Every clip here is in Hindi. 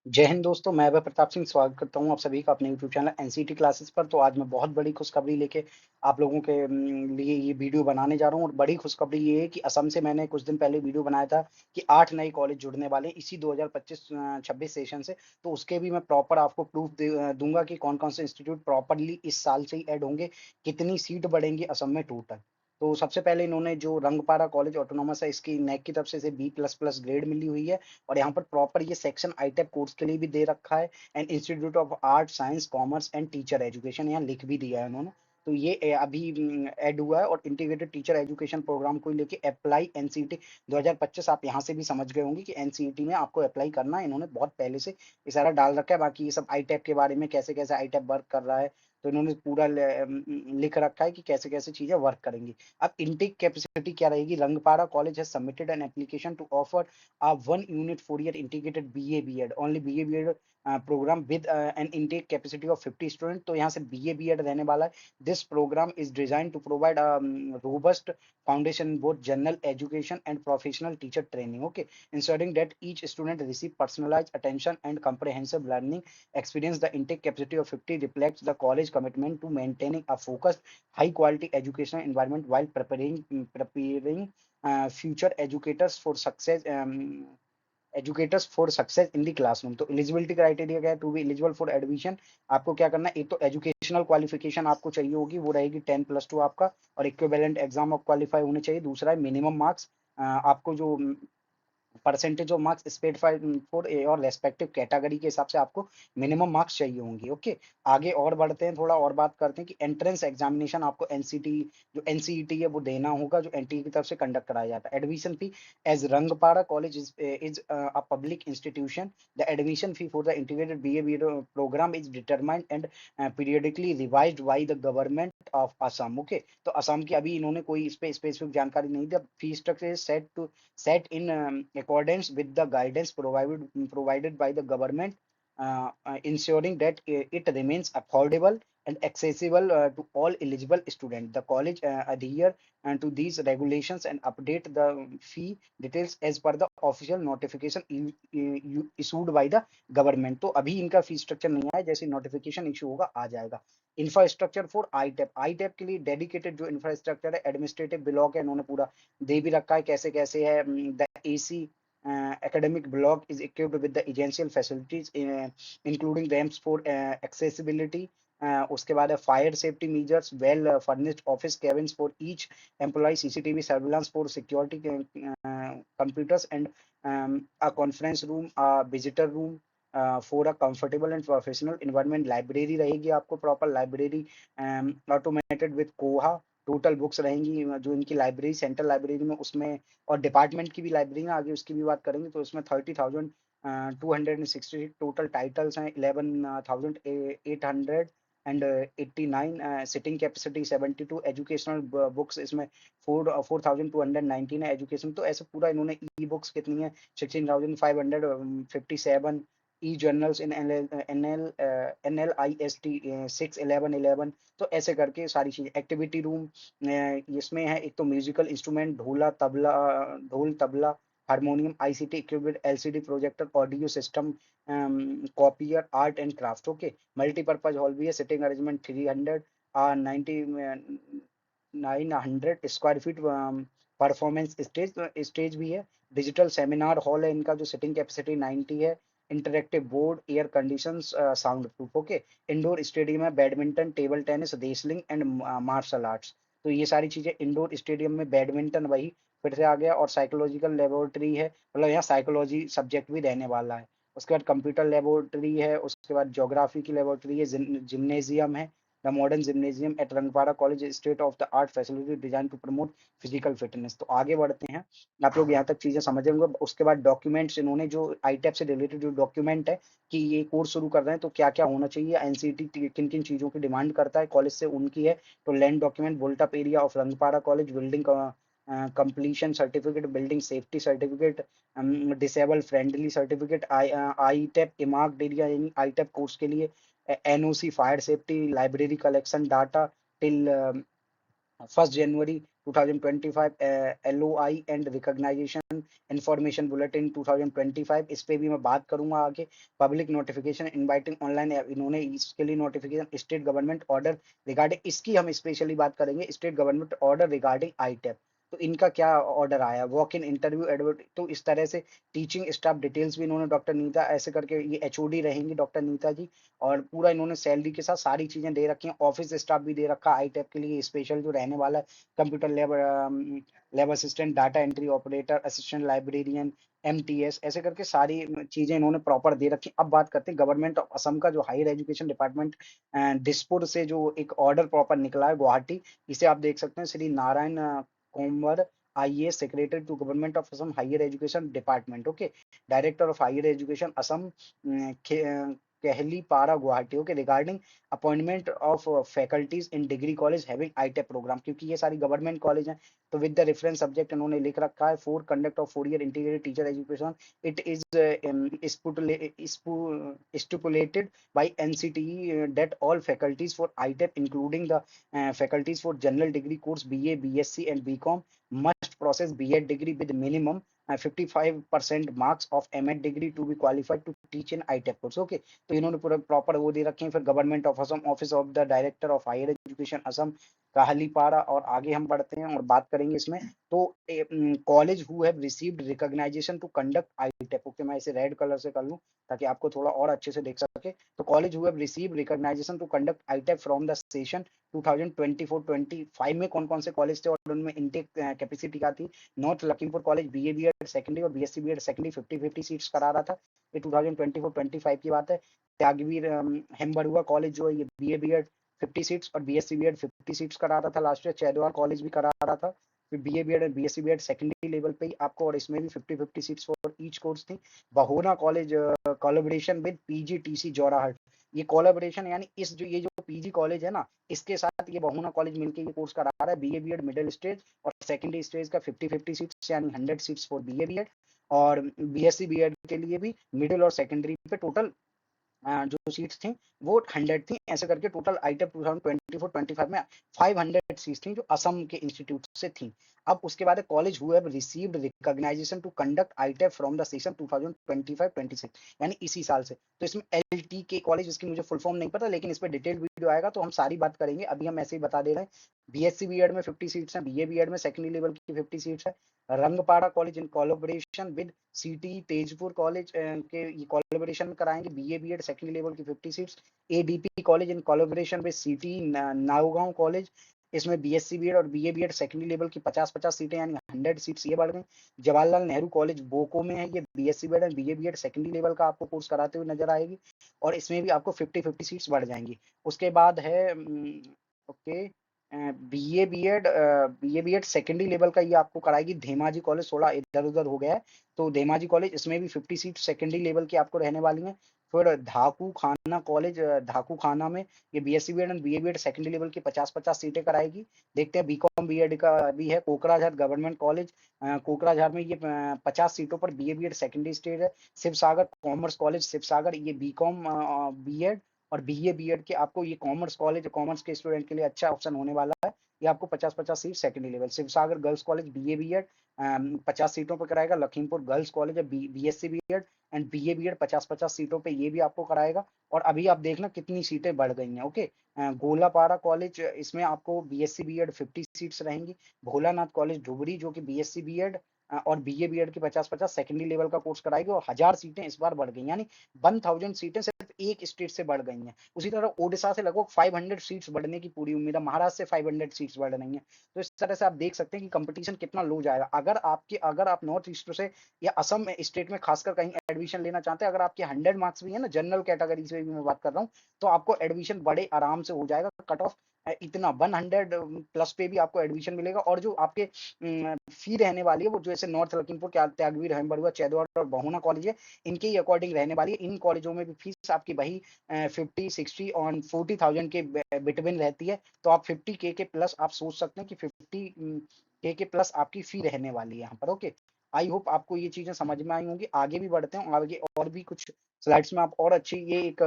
जय हिंद दोस्तों, मैं वह प्रताप सिंह स्वागत करता हूं आप सभी का अपने यूट्यूब चैनल एनसीटी क्लासेस पर। तो आज मैं बहुत बड़ी खुशखबरी लेके आप लोगों के लिए ये वीडियो बनाने जा रहा हूं। और बड़ी खुशखबरी ये है कि असम से मैंने कुछ दिन पहले वीडियो बनाया था कि 8 नए कॉलेज जुड़ने वाले हैं इसी 2025-26 सेशन से। तो उसके भी मैं प्रॉपर आपको प्रूफ दूंगा कि कौन कौन से इंस्टीट्यूट प्रॉपरली इस साल से ही ऐड होंगे, कितनी सीट बढ़ेंगी असम में टोटल। तो सबसे पहले इन्होंने जो रंगपारा कॉलेज ऑटोनोमस है, इसकी नैक की तरफ से इसे B++ ग्रेड मिली हुई है। और यहाँ पर प्रॉपर ये सेक्शन आईटेप कोर्स के लिए भी दे रखा है, and institute of art science commerce and teacher education यहाँ लिख भी दिया है उन्होंने। तो ये अभी ऐड हुआ है। और इंटीग्रेटेड टीचर एजुकेशन प्रोग्राम को लेके अप्लाई एनसीईटी 2025 आप यहाँ से भी समझ गए होंगे कि एनसीईटी में आपको अप्लाई करना है। इन्होंने बहुत पहले से इशारा डाल रखा है। बाकी ये सब आईटेप के बारे में कैसे कैसे आईटेप वर्क कर रहा है, तो इन्होंने पूरा लिख रखा है कि कैसे कैसे चीजें वर्क करेंगी। अब इनटेक कैपेसिटी क्या रहेगी? Rangapara college has submitted an application to offer a 1 unit 4 year integrated BA B.Ed only BA B.Ed program with an intake capacity of 50 students। तो यहाँ से BA B.Ed रहने वाला है। This program is designed to provide a robust foundation in both general education and professional teacher training, okay, ensuring that each student receive personalized attention and comprehensive learning experience. The intake capacity of 50 reflects the college commitment to maintaining a focused high quality educational environment while preparing future educators for success in the classroom। तो एलिजिबिलिटी क्राइटेरिया क्या है? To be eligible for admission आपको क्या करना है? एक तो एजुकेशनल क्वालिफिकेशन आपको चाहिए होगी, वो रहेगी 10+2 आपका, और इक्विवेलेंट एग्जाम ऑफ क्वालिफाई होने चाहिए। दूसरा है मिनिमम मार्क्स, आपको जो percentage of marks specified for a और रेस्पेक्टिव कैटेगरी के हिसाब से आपको मिनिमम मार्क्स चाहिए होंगे। ओके, आगे और बढ़ते हैं, थोड़ा और बात करते हैं कि एंट्रेंस एग्जामिनेशन आपको एनसीटी जो एनसीईटी है वो देना होगा, जो एनटीए की तरफ से कंडक्ट कराया जाता है। Admission fee as Rangapara college is a public institution, the admission fee for the integrated BA programme is determined and periodically revised by the government of Assam. Okay, तो असम की अभी इन्होंने कोई इस पे स्पेसिफिक जानकारी नहीं दी। Fee structure is set in accordance with the guidance provided by the government, ensuring that it remains affordable and accessible to all eligible students. The college adhere to these regulations and update the fee details as per the official notification issued by the government। तो अभी इनका फी स्ट्रक्चर नहीं आया, जैसे नोटिफिकेशन इशू होगा आ जाएगा। इंफ्रास्ट्रक्चर फॉर आईटेप, आईटेप के लिए डेडिकेटेड जो इंफ्रास्ट्रक्चर है, एडमिनिस्ट्रेटिव ब्लॉक है, इन्होंने पूरा दे भी रखा है कैसे कैसे है। The AC academic block is equipped with the essential facilities including ramps for accessibility। उसके बाद है fire safety measures, well furnished office cabins for each employ, CCTV surveillance for security computers and a conference room, visitor room for a comfortable and professional environment. Library रहेगी आपको, प्रॉपर लाइब्रेरी ऑटोमेटेड विद कोहा। टोटल बुक्स रहेंगी जो इनकी लाइब्रेरी सेंट्रल लाइब्रेरी में, उसमें और डिपार्टमेंट की भी लाइब्रेरी है, आगे उसकी भी बात करेंगे। तो उसमें 30,260 टोटल टाइटल्स हैं, 11,800 and 89 sitting capacity, 72 educational books इसमें, 4,219 है एजुकेशन। तो ऐसे पूरा इन्होंने ई बुक्स कितनी है, 16,557 ई जर्नल्स इन NLIST 61111। तो ऐसे करके सारी चीजें। एक्टिविटी रूम इसमें है एक तो म्यूजिकल इंस्ट्रूमेंट, ढोल tabla harmonium, ICT equipment, LCD projector, audio system, copier, art and craft. Okay, multipurpose hall भी है, sitting arrangement 300 90 900 square feet, performance stage stage भी है। डिजिटल सेमिनार हॉल है इनका, जो सिटिंग कैपेसिटी 90 है। Interactive board, air condition, soundproof. Okay, indoor stadium है, badminton, table tennis, wrestling and martial arts. तो ये सारी चीजें इंडोर स्टेडियम में, बैडमिंटन वही फिर से आ गया। और साइकोलॉजिकल लेबोरेटरी है, मतलब यहाँ साइकोलॉजी सब्जेक्ट भी रहने वाला है। उसके बाद कंप्यूटर लेबोरेटरी है, उसके बाद ज्योग्राफी की लेबोरेटरी है, जिम्नेजियम है। The modern gymnasium at Rangapara college state of the art facility design to promote physical fitness. तो आगे बढ़ते हैं, आप लोग यहाँ तक चीजें समझेंगे। उसके बाद डॉक्यूमेंट्स, इन्होंने जो आईटेप से रिलेटेड जो डॉक्यूमेंट है कि ये कोर्स शुरू कर रहे हैं तो क्या क्या होना चाहिए, एनसीटी किन किन चीजों की डिमांड करता है कॉलेज से, उनकी है। तो land document, built up area of Rangpara college, building completion certificate, building safety certificate, disable friendly certificate, ITEP earmarked area यानी आईटेप कोर्स के लिए, NOC, fire safety, library collection data till 1 January 2025 LOI and recognisation information bulletin 2025, इस पे भी मैं बात करूंगा आगे। पब्लिक नोटिफिकेशन इनवाइटिंग ऑनलाइन, इन्होंने इसके लिए notification, state government order regarding, इसकी हम स्पेशली बात करेंगे, स्टेट गवर्नमेंट ऑर्डर रिगार्डिंग आईटेप। तो इनका क्या ऑर्डर आया, वॉक इन इंटरव्यू एडवर्ट, तो इस तरह से टीचिंग स्टाफ डिटेल्स भी इन्होंने, डॉक्टर नीता ऐसे करके, ये एचओडी रहेंगी डॉक्टर नीता जी, और पूरा इन्होंने सैलरी के साथ सारी चीजें दे रखी हैं। ऑफिस स्टाफ भी दे रखा है आईटेप के लिए स्पेशल जो रहने वाला है, computer lab assistant, data entry operator, assistant librarian, MTS, ऐसे करके सारी चीजें इन्होंने प्रॉपर दे रखी। अब बात करते हैं गवर्नमेंट ऑफ असम का जो हायर एजुकेशन डिपार्टमेंट दिसपुर से जो एक ऑर्डर प्रॉपर निकला है गुवाहाटी, इसे आप देख सकते हैं, Shri Narayan Komwar, IAS, secretary to government of Assam higher education department, okay, director of higher education Assam, Kahilipara Guwahati, okay, regarding appointment of faculties in degree college having ITEP programme, क्योंकि ये सारी गवर्नमेंट कॉलेज हैं, तो विद द रेफरेंस सब्जेक्ट इन्होंने लिख रखा है, for conduct of 4 year integrated teacher education, it is stipulated by NCTE that all faculties for ITEP, including the faculties for general degree course BA, BSc, and BCom, must process B.Ed degree with minimum 55% marks of M.Ed degree to be qualified to teach in ITEP course. Okay, तो इन्होंने पूरा प्रॉपर वो दे रखे हैं। फिर government of Assam, office of the director of higher education Assam, Kahilipara, और आगे हम बढ़ते हैं और बात करेंगे इसमें। तो college who have received recognisation to conduct ITEP, okay, मैं इसे रेड कलर से कर लूं ताकि आपको थोड़ा और अच्छे से देख सके। तो college who have received recognisation to conduct ITEP from the session 2024-25 में कौन कौन से कॉलेज थे और उनमें इनटेक कैपेसिटी क्या थी। North Lakhimpur college BA BEd secondary और बीएससी बीएड सेकेंडरी 50-50 सीट्स करा रहा था, ये 2024-25 की बात है। त्यागवीर हेम्बरुआ कॉलेज जो है ये बीए बीएड 50 सीट्स और बीएससी बीएड 50 सीट्स करा रहा था लास्ट ईयर। चैदवार कॉलेज भी करा रहा था, फिर बीए बीएड और बीएससी बीएड सेकेंडरी लेवल पे ही आपको, और इसमें भी 50-50 सीट्स फॉर ईच कोर्स थी। बहोना कॉलेज कोलैबोरेशन विद पीजीटीसी जोराहट, ये कोलैबोरेशन यानी इस जो ये जो पीजी कॉलेज है ना, इसके साथ ये बहोना कॉलेज मिलकर ये कोर्स करा रहा है बीए बीएड मिडिल स्टेज और सेकेंडरी स्टेज का 50-50 सीट्स यानी 100 सीट्स फॉर बीए बीएड, और बीएससी बीएड के लिए भी मिडिल और सेकेंडरी पे टोटल जो सीट्स थी वो 100 थी, ऐसे करके टोटल आईटेप 2024-25 में 500 सीट्स थी जो असम के इंस्टीट्यूट से थी। अब उसके बाद college who have received recognisation to conduct ITEP from the session 2025-26, यानी इसी साल से। तो इसमें एलटी के कॉलेज, इसकी मुझे फुल फॉर्म नहीं पता, लेकिन इस पर डिटेल वीडियो आएगा तो हम सारी बात करेंगे, अभी हम ऐसे ही बता दे रहे हैं। बीएससी बीएड में 50 सीट्स हैं, बीए बीएड में सेकेंडरी लेवल की 50 सीट्स है। Rangpara college in collaboration with city Tezpur college के ये कोलैबोरेशन में कराएंगे बीए बीएड सेकेंडरी लेवल की 50 seats. ADP college in collaboration with city Nagaon college, इसमें बीएससी बीएड और बीए बीएड सेकेंडरी लेवल की 50-50 सीटें यानी 100 सीट्स ये बढ़ गई। जवाहरलाल नेहरू कॉलेज बोको में है, ये बीएससी बीएड और बीए बीएड सेकेंडरी लेवल का आपको कोर्स कराते हुए नजर आएगी, और इसमें भी आपको 50-50 सीट्स बढ़ जाएंगी। उसके बाद है okay, BA BEd secondary level का ये आपको कराएगी धेमाजी कॉलेज, थोड़ा इधर उधर हो गया है, तो धेमाजी कॉलेज, इसमें भी 50 सीट सेकेंडरी लेवल की आपको रहने वाली हैं। फिर धाकू खाना कॉलेज, धाकू खाना में ये बीएससी बीएड और बीए बीएड सेकेंडरी लेवल की 50-50 सीटें कराएगी। देखते हैं बीकॉम बीएड का भी है कोकराझार गवर्नमेंट कॉलेज, कोकराझार में ये 50 सीटों पर बीए बीएड सेकेंडरी स्टेज है। शिवसागर कॉमर्स कॉलेज शिवसागर, ये बीकॉम बीएड और बीए बीएड के आपको, ये कॉमर्स कॉलेज, कॉमर्स के स्टूडेंट के लिए अच्छा ऑप्शन होने वाला है। ये आपको 50-50 seat secondary level. Shivsagar girls college BA BEd 50 सीटों पर कराएगा। लखीमपुर गर्ल्स कॉलेज है BSc BEd and BA BEd 50-50 सीटों पे ये भी आपको कराएगा। और अभी आप देखना कितनी सीटें बढ़ गई हैं, ओके। गोलापारा कॉलेज, इसमें आपको बीएससी बीएड 50 सीट्स रहेंगी। भोलानाथ कॉलेज धुबरी जो कि बीएससी बीएड और बीए बीएड की 50-50 सेकेंडरी लेवल का कोर्स कराएगी, और 1000 सीटें इस बार बढ़ गई, यानी 1000 सीटें सिर्फ एक स्टेट से बढ़ गई हैं। उसी तरह ओडिशा से लगभग 500 सीट्स बढ़ने की पूरी उम्मीद है, महाराष्ट्र से 500 सीट्स बढ़ रही हैं। तो इस तरह से आप देख सकते हैं कि कंपटीशन कितना लो जाएगा। अगर आप नॉर्थ ईस्ट से या असम स्टेट में खासकर कहीं एडमिशन लेना चाहते हैं, अगर आपके 100 मार्क्स भी है ना, जनरल कैटेगरी से भी मैं बात कर रहा हूँ, तो आपको एडमिशन बड़े आराम से हो जाएगा। कट ऑफ इतना 100 प्लस पे भी आपको एडमिशन मिलेगा। और जो आपके फी रहने वाली है वो जैसे नॉर्थ लखीमपुर के त्यागवीर हेमबरुआ चैदवार और बहुना कॉलेज है, इनके ही अकॉर्डिंग रहने वाली है। इन कॉलेजों में भी फीस आपकी वही 50-60 और 40,000 के बिटवीन रहती है। तो आप 50K के प्लस आप सोच सकते हैं कि 50K के प्लस आपकी फी रहने वाली है यहाँ पर, ओके। आई होप आपको ये चीजें समझ में आई होंगी। आगे भी बढ़ते हैं, आगे और भी कुछ स्लाइड्स में आप और अच्छी, ये एक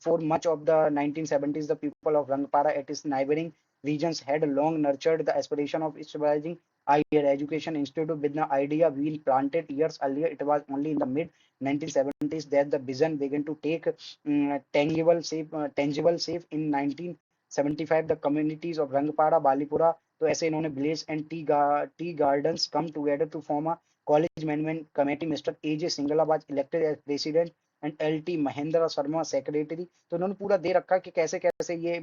for much of the 1970s the people of Rangapara at is neighbouring regions had long nurtured the aspiration of stabilizing higher education institute with the idea being planted years earlier. It was only in the mid 1970s that the vision began to take tangible shape in 1975 the communities of Rangpara, Balipura, तो ऐसे इन्होंने village and tea gardens come together to form a college management committee. Mister A J Singla was elected as president and L T Mahendra Sharma secretary. तो इन्होंने पूरा दे रखा कि कैसे कैसे ये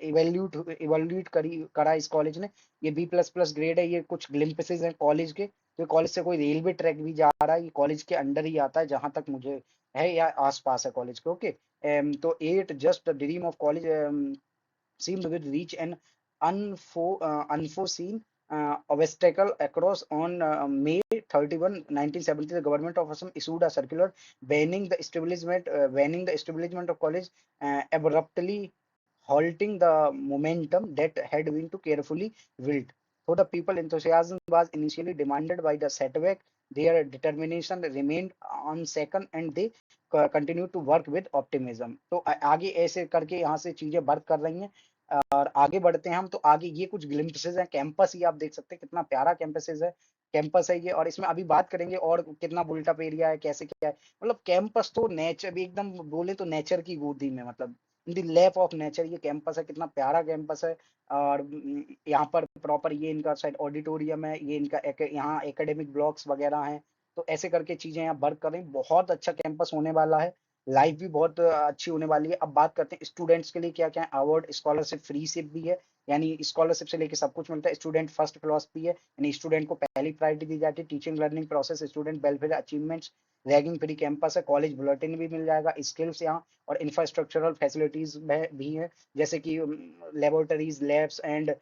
इवेल्यूट करा इस कॉलेज ने. ये बी प्लस प्लस ग्रेड है. ये कुछ ग्लिम्पसेस हैं कॉलेज के. तो कॉलेज से कोई रेलवे ट्रैक भी जा रहा है. ये कॉलेज के अंडर ही आता है जहां तक मुझे है या आसपास है कॉलेज के. ओके. तो at just dream of college seemed to reach an unforeseen obstacle across on May 31, 1970. The government of Assam issued a circular banning the establishment of college, abruptly halting the momentum that had been too carefully built. Though the people enthusiasm was initially demanded by the setback, their determination remained unshaken and they continued to work with optimism. तो आगे ऐसे करके यहाँ से चीजें वर्क कर रही हैं. और आगे बढ़ते हैं हम. तो आगे ये कुछ ग्लिम्पसेस हैं. कैंपस ही आप देख सकते हैं कितना प्यारा कैंपस है ये. और इसमें अभी बात करेंगे और कितना बुल्टअप एरिया है, कैसे क्या है. मतलब कैंपस तो नेचर भी एकदम बोले तो नेचर की गोदी में, मतलब in the lap of nature ये कैंपस है. कितना प्यारा कैंपस है. और यहाँ पर प्रॉपर ये इनका शायद ऑडिटोरियम है. ये इनका यहाँ एकेडमिक ब्लॉक्स वगैरह हैं. तो ऐसे करके चीजें यहाँ वर्क कर रही हैं. बहुत अच्छा कैंपस होने वाला है. लाइफ भी बहुत अच्छी होने वाली है. अब बात करते हैं स्टूडेंट्स के लिए क्या क्या है. अवार्ड, स्कॉलरशिप, फ्री शिप भी है. यानी स्कॉलरशिप से लेके सब कुछ मिलता है. स्टूडेंट फर्स्ट फिलोसफी है. यानी स्टूडेंट को पहली प्रायोरिटी दी जाती है. Teaching learning process, student welfare achievements, ragging free campus है. कॉलेज बुलेटिन भी मिल जाएगा. स्किल्स यहाँ और इंफ्रास्ट्रक्चरल फैसिलिटीज भी है, जैसे कि लेबोरेटरीज, लैब्स एंड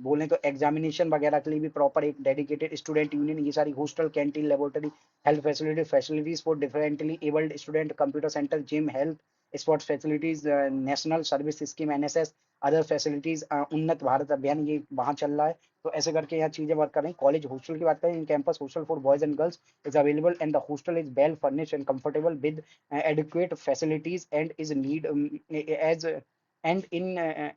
बोले तो एग्जामिनेशन वगैरह के लिए भी प्रॉपर एक डेडिकेटेड स्टूडेंट यूनियन. ये सारी hostel, canteen, laboratory, health facilities for differently abled student, computer centre, gym, health sports facilities, national service scheme, NSS, other facilities, उन्नत भारत अभियान ये वहाँ चल रहा है. तो ऐसे करके यहाँ चीजें वर्क कर रही हैं. कॉलेज हॉस्टल की बात करें, in campus hostel for boys and girls is available and the hostel is well furnished and comfortable with adequate facilities and as and in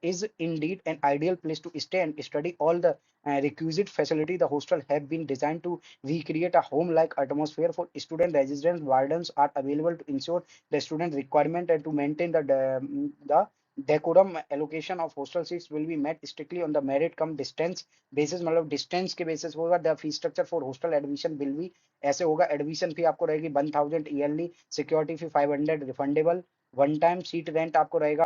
is indeed an ideal place to stay and study. All the requisite facility the hostel have been designed to recreate a home-like atmosphere for student. Residents, wardens are available to ensure the student requirement and to maintain the decorum. Allocation of hostel seats will be met strictly on the merit come distance basis. मतलब distance के basis होगा. The fee structure for hostel admission will be ऐसे होगा. एडमिशन फी आपको रहेगी 1000 ईयरली. सिक्योरिटी फी 500 refundable. One time sheet rent आपको रहेगा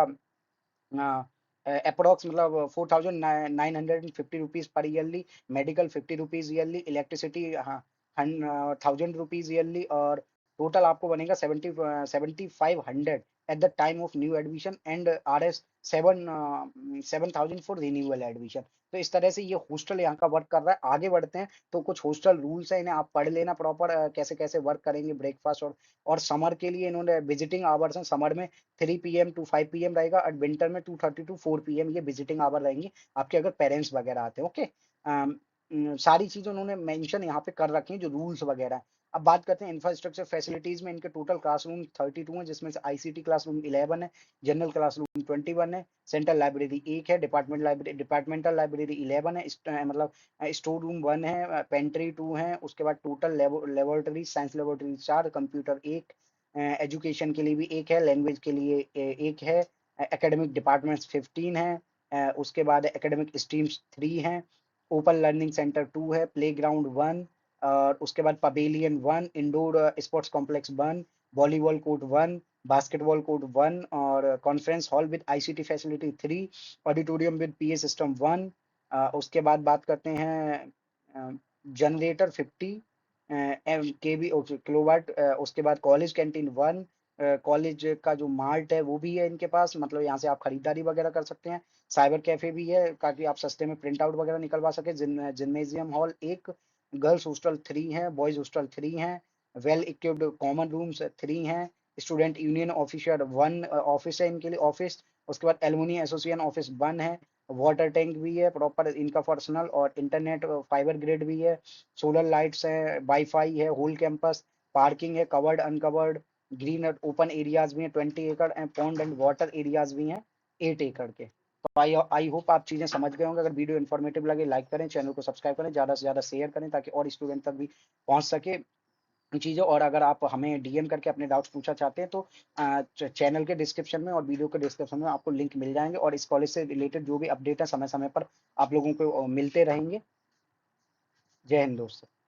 अप्रोक्स मतलब 4950 rupees per yearly. Medical 50 rupees yearly. Electricity 1000 rupees yearly. और टोटल आपको बनेगा 7500 at the time of new admission and RS 7000 for renewal admission. तो इस तरह से ये हॉस्टल यहाँ का वर्क कर रहा है. आगे बढ़ते हैं. तो कुछ हॉस्टल रूल्स है, इन्हें आप पढ़ लेना प्रॉपर कैसे कैसे वर्क करेंगे. ब्रेकफास्ट और समर के लिए इन्होंने विजिटिंग आवर्स हैं. समर में 3 PM to 5 PM रहेगा और विंटर में 2:30 to 4 PM ये विजिटिंग आवर रहेंगे आपके अगर पेरेंट्स वगैरह आते हैं. ओके. सारी चीजें उन्होंने मेंशन यहाँ पे कर रखी हैं जो रूल्स वगैरह हैं. अब बात करते हैं इंफ्रास्ट्रक्चर फैसिलिटीज में. इनके टोटल क्लासरूम 32 हैं, जिसमें से ICT क्लासरूम 11 है, जनरल क्लासरूम 21 है, सेंट्रल लाइब्रेरी 1 है, डिपार्टमेंटल लाइब्रेरी 11 है, मतलब स्टोर रूम 1 है, पेंट्री 2 है. उसके बाद total laboratory, science laboratory 4, computer 1, education के लिए भी 1 है, लैंग्वेज के लिए 1 है, एकेडमिक डिपार्टमेंट्स 15 है. उसके बाद एकेडमिक स्ट्रीम्स 3 हैं, ओपन लर्निंग सेंटर 2 है, प्ले ग्राउंड 1, और उसके बाद pavilion 1, indoor sports complex 1, volleyball court 1, basketball court 1, और conference hall with ICT facility 3, auditorium with PA system 1. उसके बाद बात करते हैं जनरेटर 50 KB किलोवाट. उसके बाद कॉलेज कैंटीन 1, कॉलेज का जो मार्ट है वो भी है इनके पास, मतलब यहाँ से आप खरीदारी वगैरह कर सकते हैं. साइबर कैफे भी है ताकि आप सस्ते में प्रिंट आउट वगैरह निकलवा सके. जिम्नेजियम हॉल 1, गर्ल्स हॉस्टल 3 है, बॉयज हॉस्टल 3 है, वेल इक्विप्ड कॉमन रूम्स 3 हैं, स्टूडेंट यूनियन ऑफिसर 1 ऑफिस है इनके लिए ऑफिस. उसके बाद एलुमनी एसोसिएशन ऑफिस 1 है, वाटर टैंक भी है प्रॉपर इनका पर्सनल, और इंटरनेट फाइबर ग्रिड भी है, सोलर लाइट्स है, वाईफाई है, होल कैंपस, पार्किंग है, covered uncovered, green open areas भी हैं 20 एकड़, and pond and water areas भी हैं 8 एकड़ के. आई आई होप आप चीज़ें समझ गए होंगे। अगर वीडियो इन्फॉर्मेटिव लगे लाइक करें, चैनल को सब्सक्राइब करें, ज़्यादा से ज़्यादा शेयर करें ताकि और स्टूडेंट तक भी पहुँच सके चीज़ें। और अगर आप हमें डीएम करके अपने डाउट्स पूछना चाहते हैं तो चैनल के डिस्क्रिप्शन में और वीडियो के डिस्क्रिप्शन में आपको लिंक मिल जाएंगे, और इस कॉलेज से रिलेटेड जो भी अपडेट है समय समय पर आप लोगों को मिलते रहेंगे। जय हिंद दोस्तों।